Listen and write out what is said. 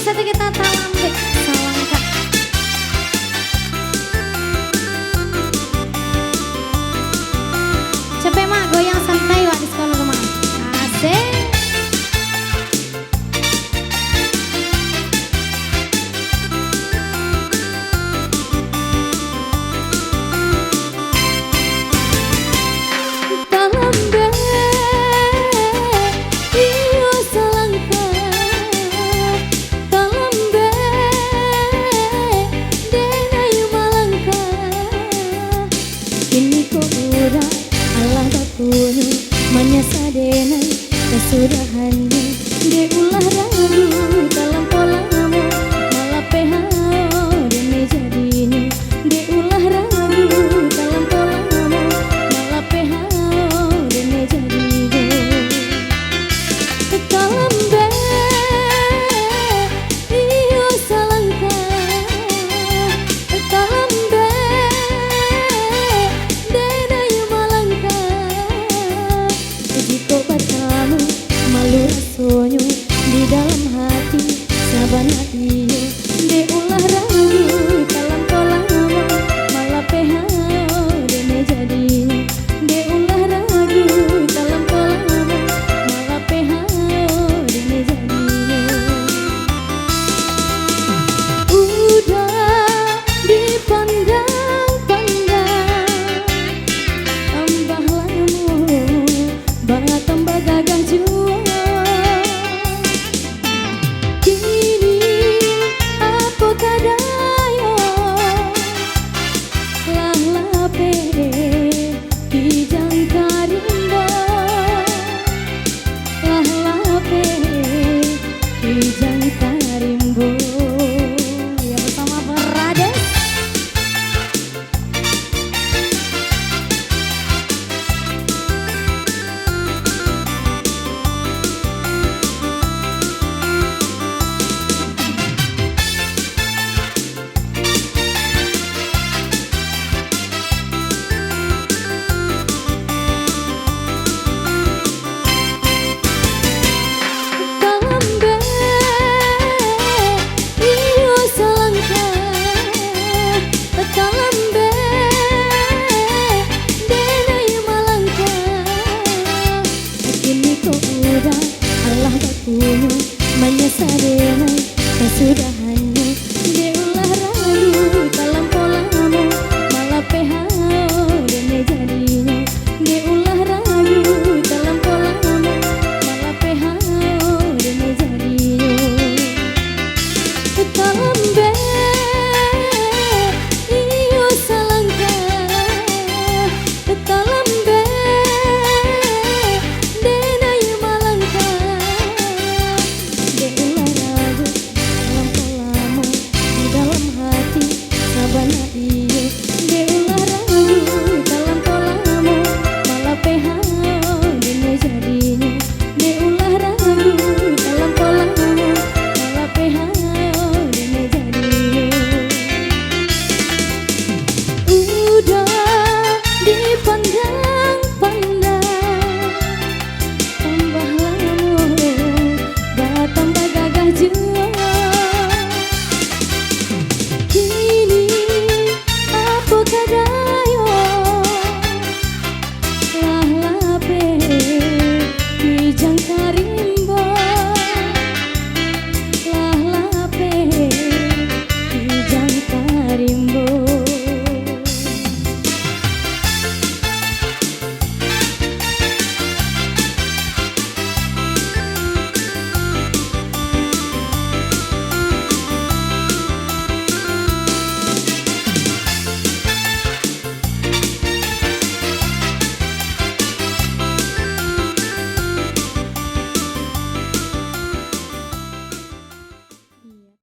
satu kita talam deh. Salam kak. Capek mak goyang santai wak di sekolah rumah. Asik. Menyasa denai kesudahannya di ulah ragu dalam polamu malah pehau demi jadinya di ulah ragu dalam polamu malah pehau demi jadinya kalam be iyo salangka kalam be denai malangka jika bertemu malu rasonyo di dalam hati sabana iyo di ulah ragu dalam polamu malah pehau demi jadinya di ulah ragu dalam polamu malah pehau demi jadinya udah dipandang-pandang tambah lamu banget tambah gagah jua kini aku kadayo lah lape di jangkarimbo lah lape di jangkarimbo ya bersama Berades. Allah batunya menyesal denai kesudahan